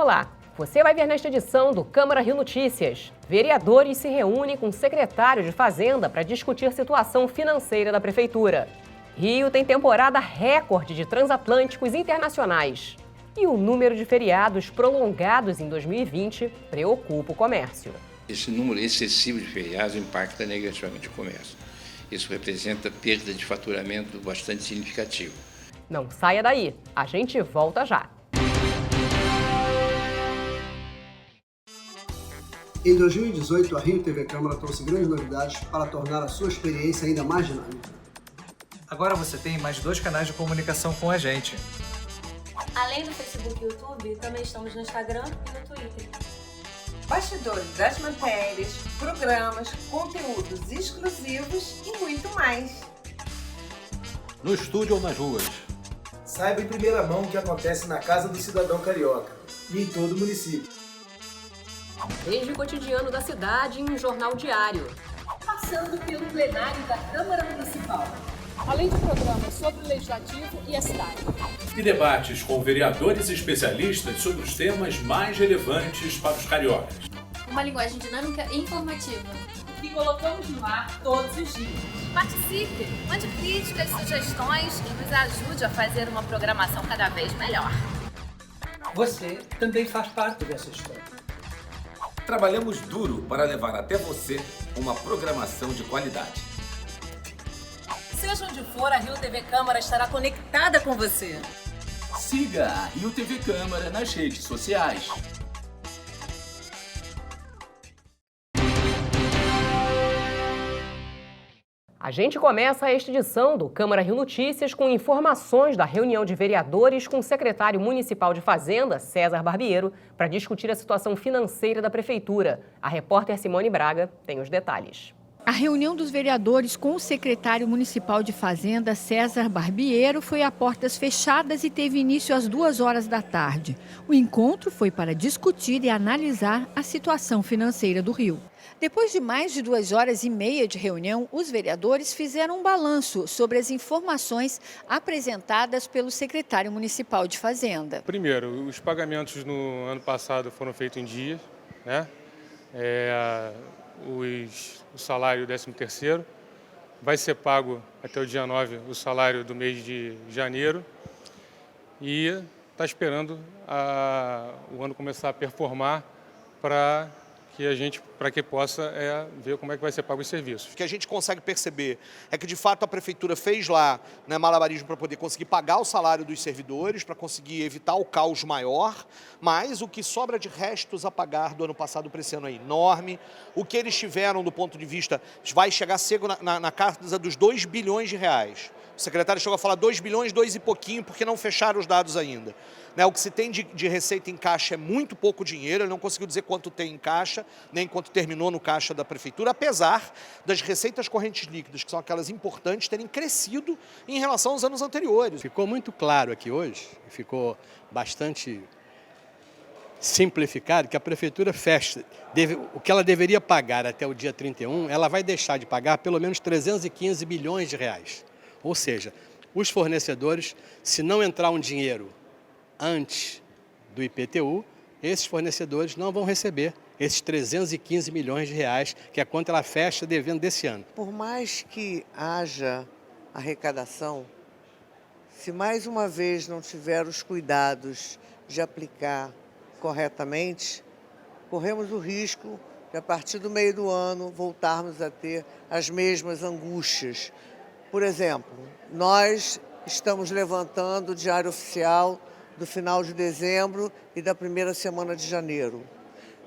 Olá, você vai ver nesta edição do Câmara Rio Notícias. Vereadores se reúnem com o secretário de Fazenda para discutir a situação financeira da Prefeitura. Rio tem temporada recorde de transatlânticos internacionais. E o número de feriados prolongados em 2020 preocupa o comércio. Esse número excessivo de feriados impacta negativamente o comércio. Isso representa perda de faturamento bastante significativa. Não saia daí, a gente volta já. Em 2018, a Rio TV Câmara trouxe grandes novidades para tornar a sua experiência ainda mais dinâmica. Agora você tem mais 2 canais de comunicação com a gente. Além do Facebook e YouTube, também estamos no Instagram e no Twitter. Bastidores das matérias, programas, conteúdos exclusivos e muito mais. No estúdio ou nas ruas. Saiba em primeira mão o que acontece na Casa do Cidadão Carioca e em todo o município. Desde o cotidiano da cidade em um jornal diário. Passando pelo plenário da Câmara Municipal. Além de programas sobre o Legislativo e a cidade. E debates com vereadores e especialistas sobre os temas mais relevantes para os cariocas. Uma linguagem dinâmica e informativa. Que colocamos no ar todos os dias. Participe, mande críticas, sugestões e nos ajude a fazer uma programação cada vez melhor. Você também faz parte dessa história. Trabalhamos duro para levar até você uma programação de qualidade. Seja onde for, a Rio TV Câmara estará conectada com você. Siga a Rio TV Câmara nas redes sociais. A gente começa esta edição do Câmara Rio Notícias com informações da reunião de vereadores com o secretário municipal de Fazenda, César Barbiero, para discutir a situação financeira da Prefeitura. A repórter Simone Braga tem os detalhes. A reunião dos vereadores com o secretário municipal de Fazenda, César Barbiero, foi a portas fechadas e teve início às 2h da tarde. O encontro foi para discutir e analisar a situação financeira do Rio. Depois de mais de 2h30 de reunião, os vereadores fizeram um balanço sobre as informações apresentadas pelo secretário municipal de Fazenda. Primeiro, os pagamentos no ano passado foram feitos em dias, né? O salário 13º, vai ser pago até o dia 9 o salário do mês de janeiro e está esperando o ano começar a performar para que possa ver como é que vai ser pago os serviços. O que a gente consegue perceber é que, de fato, a Prefeitura fez lá, né, malabarismo para poder conseguir pagar o salário dos servidores, para conseguir evitar o caos maior, mas o que sobra de restos a pagar do ano passado para esse ano é enorme. O que eles tiveram do ponto de vista, vai chegar cedo na casa dos 2 bilhões de reais. O secretário chegou a falar 2 bilhões, 2 e pouquinho, porque não fecharam os dados ainda. Né, o que se tem de receita em caixa é muito pouco dinheiro, ele não conseguiu dizer quanto tem em caixa, nem quanto terminou no caixa da Prefeitura, apesar das receitas correntes líquidas, que são aquelas importantes, terem crescido em relação aos anos anteriores. Ficou muito claro aqui hoje, ficou bastante simplificado, que a Prefeitura o que ela deveria pagar até o dia 31, ela vai deixar de pagar pelo menos 315 bilhões de reais. Ou seja, os fornecedores, se não entrar um dinheiro antes do IPTU, esses fornecedores não vão receber esses 315 milhões de reais, que é quanto ela fecha devendo desse ano. Por mais que haja arrecadação, se mais uma vez não tiver os cuidados de aplicar corretamente, corremos o risco de, a partir do meio do ano, voltarmos a ter as mesmas angústias. Por exemplo, nós estamos levantando o Diário Oficial do final de dezembro e da primeira semana de janeiro.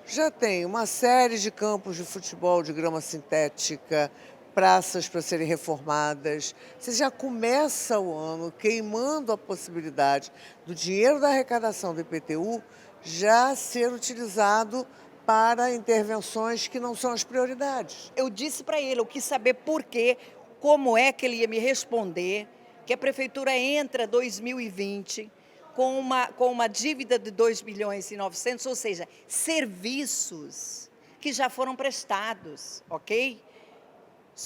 Já tem uma série de campos de futebol de grama sintética, praças para serem reformadas. Você já começa o ano queimando a possibilidade do dinheiro da arrecadação do IPTU já ser utilizado para intervenções que não são as prioridades. Eu disse para ele, eu quis saber por quê, como é que ele ia me responder, que a Prefeitura entra 2020 com uma dívida de 2 bilhões e 900, ou seja, serviços que já foram prestados, ok?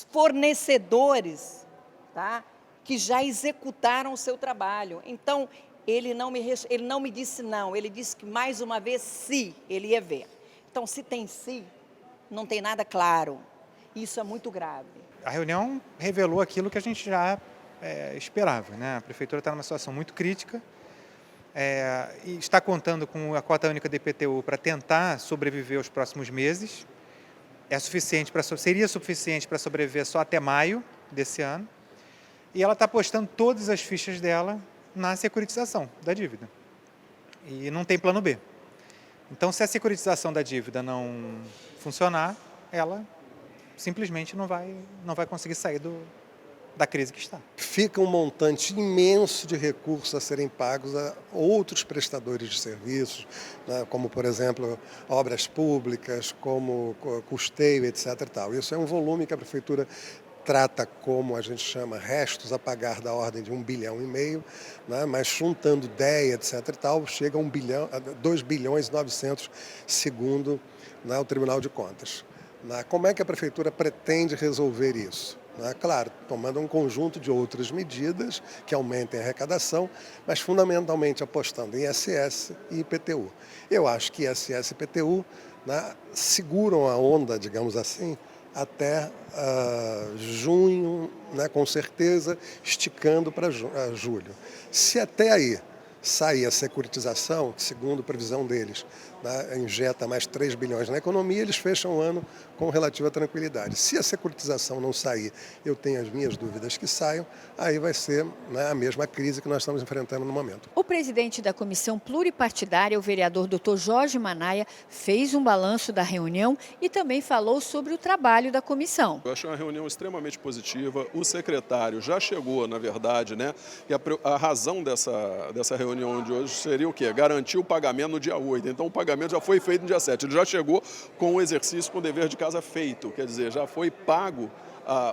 Fornecedores, tá? Que já executaram o seu trabalho. Então, ele não me disse não, ele disse que mais uma vez sim, ele ia ver. Então, se tem sim, não tem nada claro. Isso é muito grave. A reunião revelou aquilo que a gente já esperava, né? A Prefeitura está numa situação muito crítica e está contando com a cota única do IPTU para tentar sobreviver os próximos meses. Seria suficiente para sobreviver só até maio desse ano. E ela está apostando todas as fichas dela na securitização da dívida. E não tem plano B. Então, se a securitização da dívida não funcionar, ela simplesmente não vai conseguir sair da crise que está. Fica um montante imenso de recursos a serem pagos a outros prestadores de serviços, né, como, por exemplo, obras públicas, como custeio, etc. E tal. Isso é um volume que a Prefeitura trata como a gente chama restos a pagar da ordem de 1,5 bilhão, né, mas juntando DEA, etc. e tal, chega a 2 bilhões e 900, segundo, né, o Tribunal de Contas. Como é que a Prefeitura pretende resolver isso? Claro, tomando um conjunto de outras medidas que aumentem a arrecadação, mas fundamentalmente apostando em ISS e IPTU. Eu acho que ISS e IPTU, né, seguram a onda, digamos assim, até junho, né, com certeza, esticando para julho. Se até aí sair a securitização, que segundo a previsão deles, né, injeta mais 3 bilhões na economia, eles fecham o ano com relativa tranquilidade. Se a securitização não sair, eu tenho as minhas dúvidas que saiam, aí vai ser, né, a mesma crise que nós estamos enfrentando no momento. O presidente da comissão pluripartidária, o vereador Dr. Jorge Manaia, fez um balanço da reunião e também falou sobre o trabalho da comissão. Eu achei uma reunião extremamente positiva. O secretário já chegou, na verdade, né? E a razão dessa reunião de hoje seria o quê? Garantir o pagamento no dia 8. Então, o pagamento já foi feito no dia 7. Ele já chegou com o exercício, com o dever de casa feito, quer dizer, já foi pago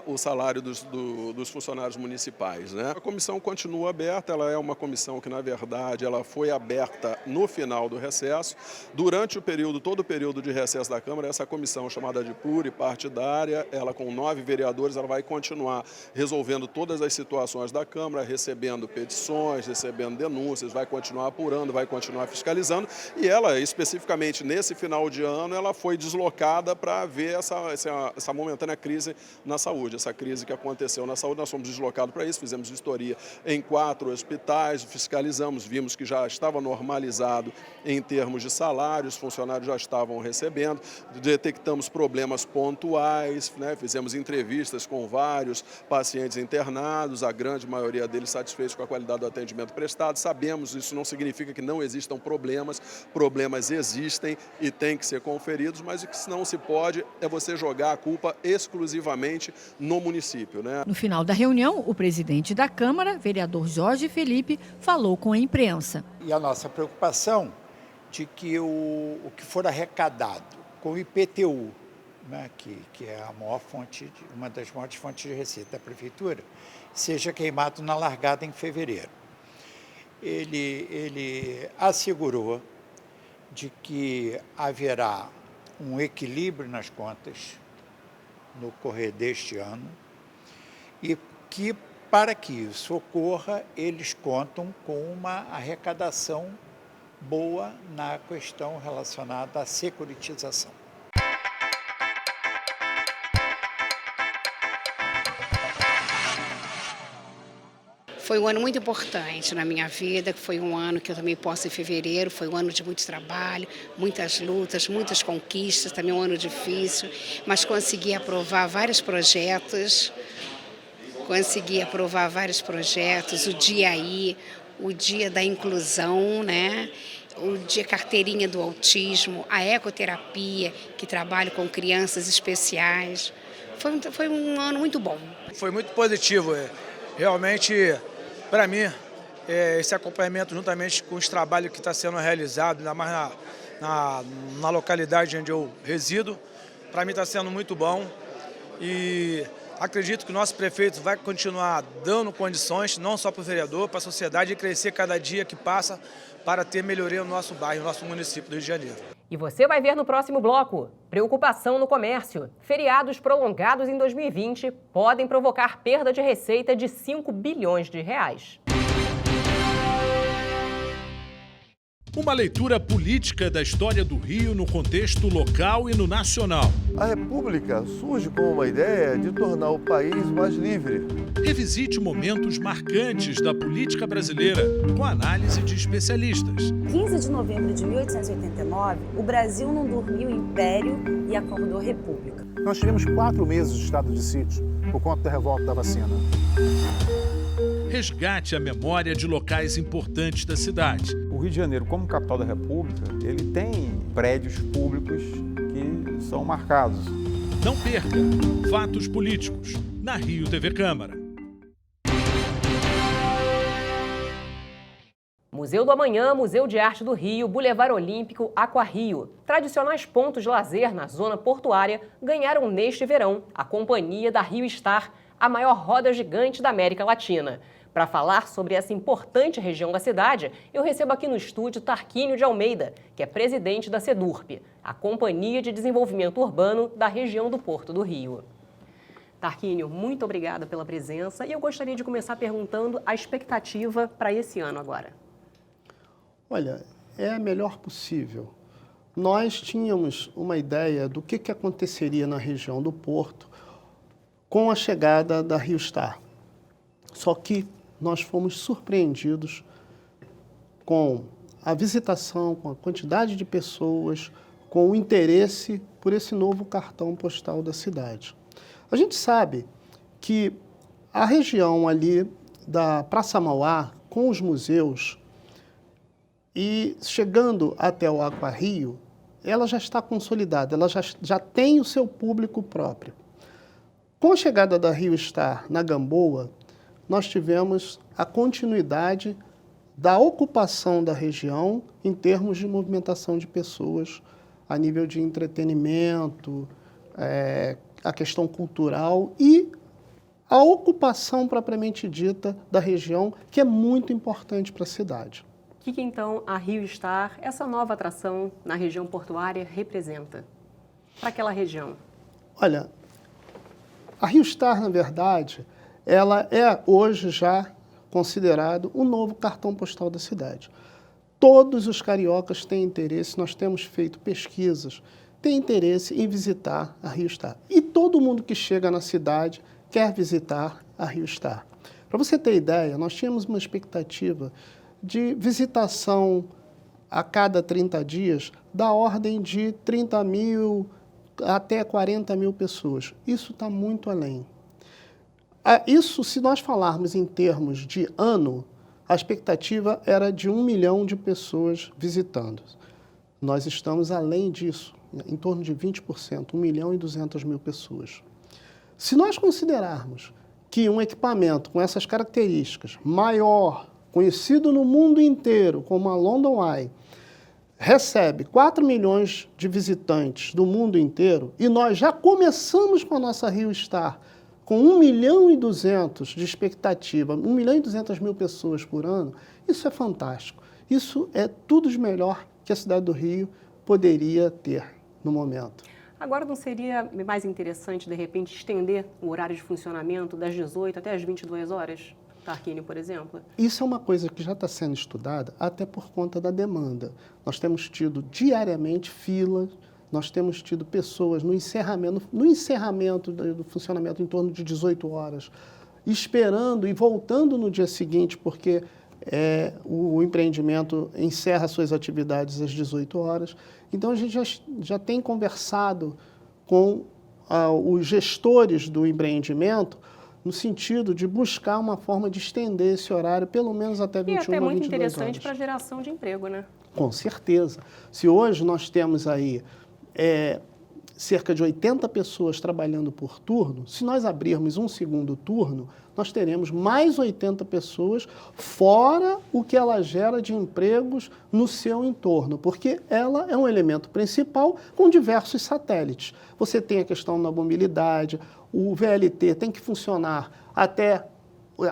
o salário dos funcionários municipais, né? A comissão continua aberta, ela é uma comissão que, na verdade, ela foi aberta no final do recesso. Durante todo o período de recesso da Câmara, essa comissão chamada de pluripartidária, ela com 9 vereadores, ela vai continuar resolvendo todas as situações da Câmara, recebendo petições, recebendo denúncias, vai continuar apurando, vai continuar fiscalizando, e ela, especificamente nesse final de ano, ela foi deslocada para ver essa momentânea crise na saúde, essa crise que aconteceu na saúde. Nós fomos deslocados para isso, fizemos vistoria em 4 hospitais, fiscalizamos, vimos que já estava normalizado em termos de salários, os funcionários já estavam recebendo, detectamos problemas pontuais, né? Fizemos entrevistas com vários pacientes internados, a grande maioria deles satisfeitos com a qualidade do atendimento prestado. Sabemos, isso não significa que não existam problemas existem e têm que ser conferidos, mas o que não se pode é você jogar a culpa exclusivamente no município, né? No final da reunião, o presidente da Câmara, vereador Jorge Felipe, falou com a imprensa. E a nossa preocupação de que o que for arrecadado com o IPTU, né, que é uma das maiores fontes de receita da Prefeitura, seja queimado na largada em fevereiro. Ele assegurou de que haverá um equilíbrio nas contas no correr deste ano e que, para que isso ocorra, eles contam com uma arrecadação boa na questão relacionada à securitização. Foi um ano muito importante na minha vida, foi um ano que eu tomei posse em fevereiro, foi um ano de muito trabalho, muitas lutas, muitas conquistas, também um ano difícil, mas consegui aprovar vários projetos, o dia aí, o dia da inclusão, né? O dia carteirinha do autismo, a ecoterapia, que trabalho com crianças especiais. Foi um ano muito bom. Foi muito positivo, realmente. Para mim, esse acompanhamento juntamente com os trabalhos que está sendo realizado, ainda mais na localidade onde eu resido, para mim está sendo muito bom e acredito que o nosso prefeito vai continuar dando condições, não só para o vereador, para a sociedade, e crescer cada dia que passa para ter melhoria no nosso bairro, no nosso município do Rio de Janeiro. E você vai ver no próximo bloco: preocupação no comércio. Feriados prolongados em 2020 podem provocar perda de receita de 5 bilhões de reais. Uma leitura política da história do Rio no contexto local e no nacional. A República surge com uma ideia de tornar o país mais livre. Revisite momentos marcantes da política brasileira com análise de especialistas. 15 de novembro de 1889, o Brasil não dormiu império e acordou república. Nós tivemos 4 meses de estado de sítio por conta da revolta da vacina. Resgate a memória de locais importantes da cidade. O Rio de Janeiro, como capital da República, ele tem prédios públicos que são marcados. Não perca Fatos Políticos, na Rio TV Câmara. Museu do Amanhã, Museu de Arte do Rio, Boulevard Olímpico, Aquarrio. Tradicionais pontos de lazer na zona portuária ganharam neste verão a companhia da Rio Star, a maior roda gigante da América Latina. Para falar sobre essa importante região da cidade, eu recebo aqui no estúdio Tarquínio de Almeida, que é presidente da CEDURP, a Companhia de Desenvolvimento Urbano da região do Porto do Rio. Tarquínio, muito obrigada pela presença e eu gostaria de começar perguntando a expectativa para esse ano agora. Olha, é a melhor possível. Nós tínhamos uma ideia do que aconteceria na região do Porto com a chegada da Rio Star. Só que nós fomos surpreendidos com a visitação, com a quantidade de pessoas, com o interesse por esse novo cartão postal da cidade. A gente sabe que a região ali da Praça Mauá, com os museus, e chegando até o Aquarrio, ela já está consolidada, ela já tem o seu público próprio. Com a chegada da Rio Star na Gamboa, nós tivemos a continuidade da ocupação da região em termos de movimentação de pessoas a nível de entretenimento, a questão cultural e a ocupação propriamente dita da região, que é muito importante para a cidade. O que então a Rio Star, essa nova atração na região portuária, representa para aquela região? Olha, a Rio Star, na verdade, ela é hoje já considerado o novo cartão postal da cidade. Todos os cariocas têm interesse, nós temos feito pesquisas, têm interesse em visitar a Rio Star. E todo mundo que chega na cidade quer visitar a Rio Star. Para você ter ideia, nós tínhamos uma expectativa de visitação a cada 30 dias da ordem de 30 mil até 40 mil pessoas. Isso está muito além. Isso, se nós falarmos em termos de ano, a expectativa era de 1 milhão de pessoas visitando. Nós estamos além disso, em torno de 20%, 1 milhão e 200 mil pessoas. Se nós considerarmos que um equipamento com essas características, maior, conhecido no mundo inteiro como a London Eye, recebe 4 milhões de visitantes do mundo inteiro, e nós já começamos com a nossa Rio Star com 1 milhão e 200 de expectativa, 1 milhão e 200 mil pessoas por ano, isso é fantástico. Isso é tudo de melhor que a cidade do Rio poderia ter no momento. Agora não seria mais interessante, de repente, estender o horário de funcionamento das 18 até as 22 horas? Tarquínio, por exemplo? Isso é uma coisa que já está sendo estudada até por conta da demanda. Nós temos tido diariamente filas, nós temos tido pessoas no encerramento do funcionamento em torno de 18 horas, esperando e voltando no dia seguinte, porque o empreendimento encerra suas atividades às 18 horas. Então, a gente já tem conversado com os gestores do empreendimento no sentido de buscar uma forma de estender esse horário pelo menos até 21 horas. E até muito interessante para a geração de emprego, né? Com certeza. Se hoje nós temos aí cerca de 80 pessoas trabalhando por turno, se nós abrirmos um segundo turno, nós teremos mais 80 pessoas, fora o que ela gera de empregos no seu entorno, porque ela é um elemento principal com diversos satélites. Você tem a questão da mobilidade, o VLT tem que funcionar até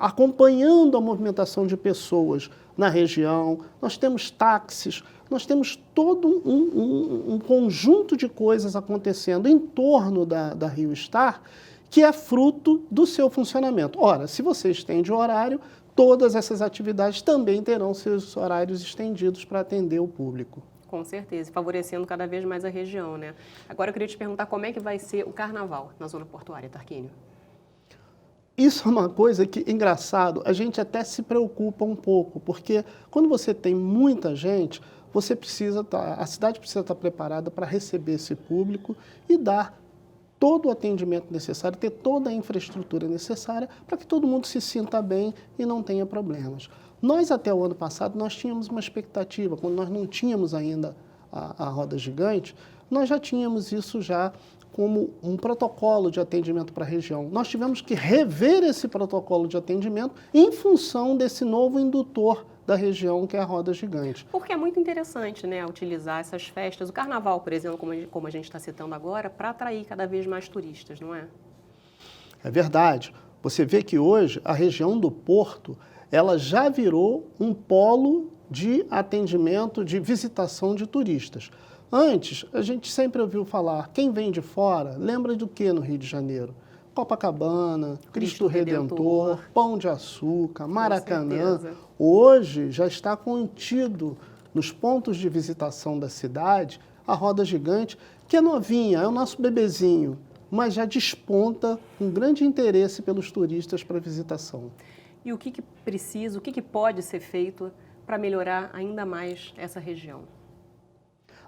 acompanhando a movimentação de pessoas na região, nós temos táxis, nós temos todo um conjunto de coisas acontecendo em torno da Rio Star, que é fruto do seu funcionamento. Ora, se você estende o horário, todas essas atividades também terão seus horários estendidos para atender o público. Com certeza, favorecendo cada vez mais a região, né? Agora eu queria te perguntar como é que vai ser o carnaval na zona portuária, Tarquínio. Isso é uma coisa que, engraçado, a gente até se preocupa um pouco, porque quando você tem muita gente, a cidade precisa estar preparada para receber esse público e dar todo o atendimento necessário, ter toda a infraestrutura necessária para que todo mundo se sinta bem e não tenha problemas. Nós, até o ano passado, nós tínhamos uma expectativa, quando nós não tínhamos ainda a roda gigante, nós já tínhamos isso já como um protocolo de atendimento para a região. Nós tivemos que rever esse protocolo de atendimento em função desse novo indutor da região, que é a roda gigante. Porque é muito interessante, né, utilizar essas festas, o carnaval, por exemplo, como a gente está citando agora, para atrair cada vez mais turistas, não é? É verdade. Você vê que hoje a região do Porto, ela já virou um polo de atendimento, de visitação de turistas. Antes, a gente sempre ouviu falar, quem vem de fora, lembra do que no Rio de Janeiro? Copacabana, Cristo Redentor, Pão de Açúcar, Maracanã. Hoje já está contido nos pontos de visitação da cidade a roda gigante, que é novinha, é o nosso bebezinho, mas já desponta um grande interesse pelos turistas para visitação. E o que precisa, o que pode ser feito para melhorar ainda mais essa região?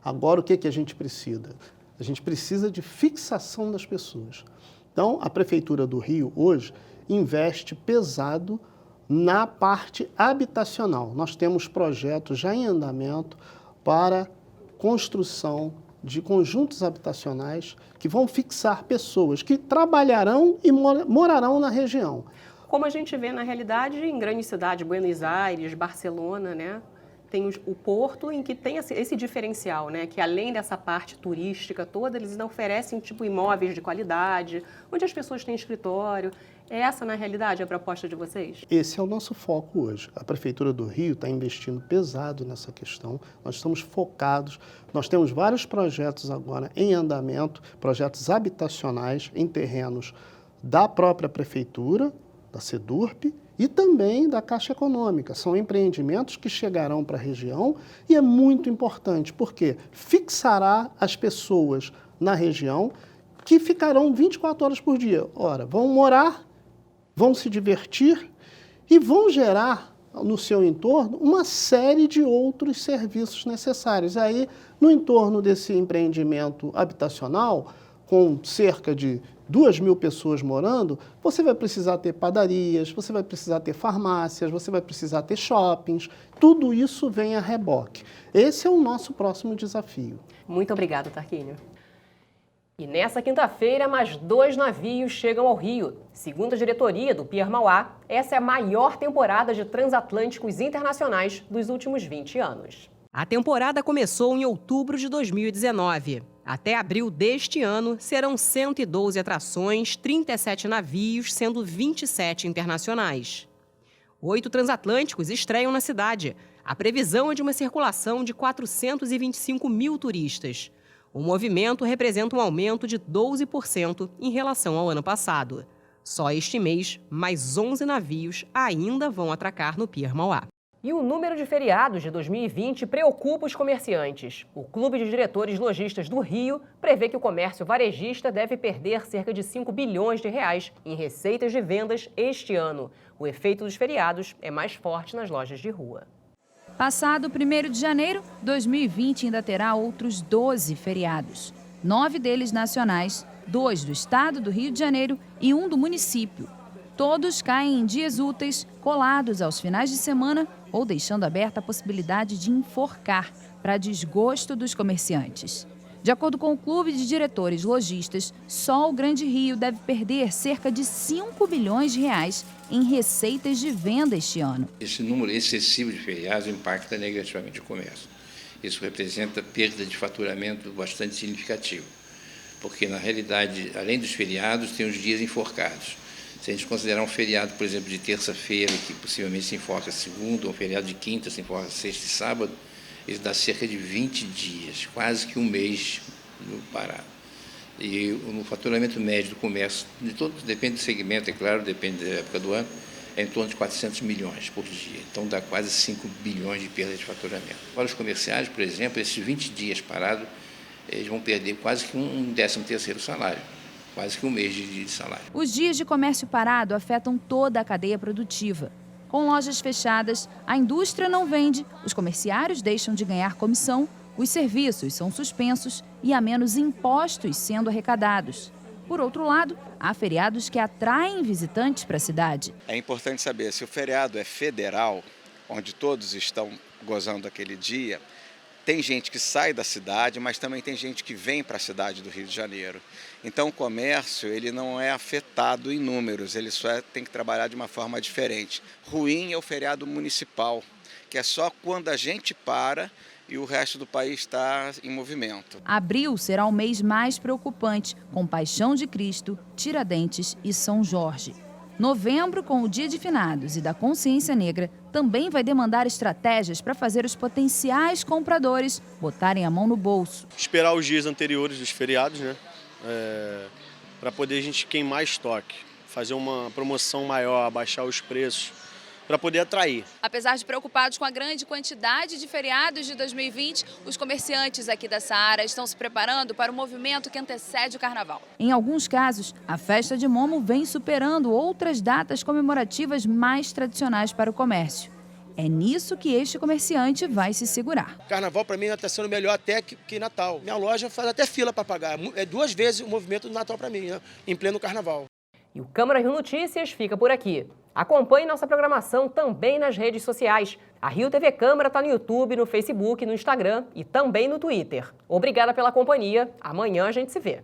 Agora, o que a gente precisa? A gente precisa de fixação das pessoas. Então, a Prefeitura do Rio, hoje, investe pesado na parte habitacional. Nós temos projetos já em andamento para construção de conjuntos habitacionais que vão fixar pessoas que trabalharão e morarão na região. Como a gente vê na realidade em grandes cidades, Buenos Aires, Barcelona, né? Tem o Porto, em que tem esse diferencial, né? Que além dessa parte turística toda, eles ainda oferecem tipo imóveis de qualidade, onde as pessoas têm escritório. É essa, na realidade, a proposta de vocês? Esse é o nosso foco hoje. A Prefeitura do Rio está investindo pesado nessa questão. Nós estamos focados. Nós temos vários projetos agora em andamento, projetos habitacionais em terrenos da própria Prefeitura, da SEDURP, e também da Caixa Econômica. São empreendimentos que chegarão para a região e é muito importante, porque fixará as pessoas na região que ficarão 24 horas por dia. Ora, vão morar, vão se divertir e vão gerar no seu entorno uma série de outros serviços necessários. Aí, no entorno desse empreendimento habitacional, com cerca de 2.000 pessoas morando, você vai precisar ter padarias, você vai precisar ter farmácias, você vai precisar ter shoppings, tudo isso vem a reboque. Esse é o nosso próximo desafio. Muito obrigada, Tarquínio. E nessa quinta-feira, mais 2 navios chegam ao Rio. Segundo a diretoria do Pier Mauá, essa é a maior temporada de transatlânticos internacionais dos últimos 20 anos. A temporada começou em outubro de 2019. Até abril deste ano, serão 112 atrações, 37 navios, sendo 27 internacionais. 8 transatlânticos estreiam na cidade. A previsão é de uma circulação de 425 mil turistas. O movimento representa um aumento de 12% em relação ao ano passado. Só este mês, mais 11 navios ainda vão atracar no Pier Mauá. E o número de feriados de 2020 preocupa os comerciantes. O Clube de Diretores Lojistas do Rio prevê que o comércio varejista deve perder cerca de 5 bilhões de reais em receitas de vendas este ano. O efeito dos feriados é mais forte nas lojas de rua. Passado o 1º de janeiro, 2020 ainda terá outros 12 feriados. 9 deles nacionais, 2 do estado do Rio de Janeiro e 1 do município. Todos caem em dias úteis, colados aos finais de semana ou deixando aberta a possibilidade de enforcar, para desgosto dos comerciantes. De acordo com o Clube de Diretores Lojistas, só o Grande Rio deve perder cerca de 5 bilhões de reais em receitas de venda este ano. Esse número excessivo de feriados impacta negativamente o comércio. Isso representa perda de faturamento bastante significativa, porque, na realidade, além dos feriados, tem os dias enforcados. Se a gente considerar um feriado, por exemplo, de terça-feira, que possivelmente se enforca segunda, ou um feriado de quinta, se enforca sexta e sábado, isso dá cerca de 20 dias, quase que um mês no parado. E no faturamento médio do comércio, depende do segmento, é claro, depende da época do ano, é em torno de 400 milhões por dia. Então dá quase 5 bilhões de perda de faturamento. Para os comerciários, por exemplo, esses 20 dias parados, eles vão perder quase que um 13º salário, quase que um mês de salário. Os dias de comércio parado afetam toda a cadeia produtiva. Com lojas fechadas, a indústria não vende, os comerciários deixam de ganhar comissão, os serviços são suspensos e há menos impostos sendo arrecadados. Por outro lado, há feriados que atraem visitantes para a cidade. É importante saber se o feriado é federal, onde todos estão gozando aquele dia. Tem gente que sai da cidade, mas também tem gente que vem para a cidade do Rio de Janeiro. Então o comércio ele não é afetado em números, ele só tem que trabalhar de uma forma diferente. Ruim é o feriado municipal, que é só quando a gente para e o resto do país está em movimento. Abril será o mês mais preocupante, com Paixão de Cristo, Tiradentes e São Jorge. Novembro, com o Dia de Finados e da Consciência Negra, também vai demandar estratégias para fazer os potenciais compradores botarem a mão no bolso. Esperar os dias anteriores dos feriados, né? Para poder a gente queimar estoque, fazer uma promoção maior, abaixar os preços, para poder atrair. Apesar de preocupados com a grande quantidade de feriados de 2020, os comerciantes aqui da Saara estão se preparando para o movimento que antecede o carnaval. Em alguns casos, a festa de Momo vem superando outras datas comemorativas mais tradicionais para o comércio. É nisso que este comerciante vai se segurar. Carnaval, para mim, está sendo melhor até que Natal. Minha loja faz até fila para pagar. É 2 vezes o movimento do Natal para mim, né? Em pleno Carnaval. E o Câmara Rio Notícias fica por aqui. Acompanhe nossa programação também nas redes sociais. A Rio TV Câmara está no YouTube, no Facebook, no Instagram e também no Twitter. Obrigada pela companhia. Amanhã a gente se vê.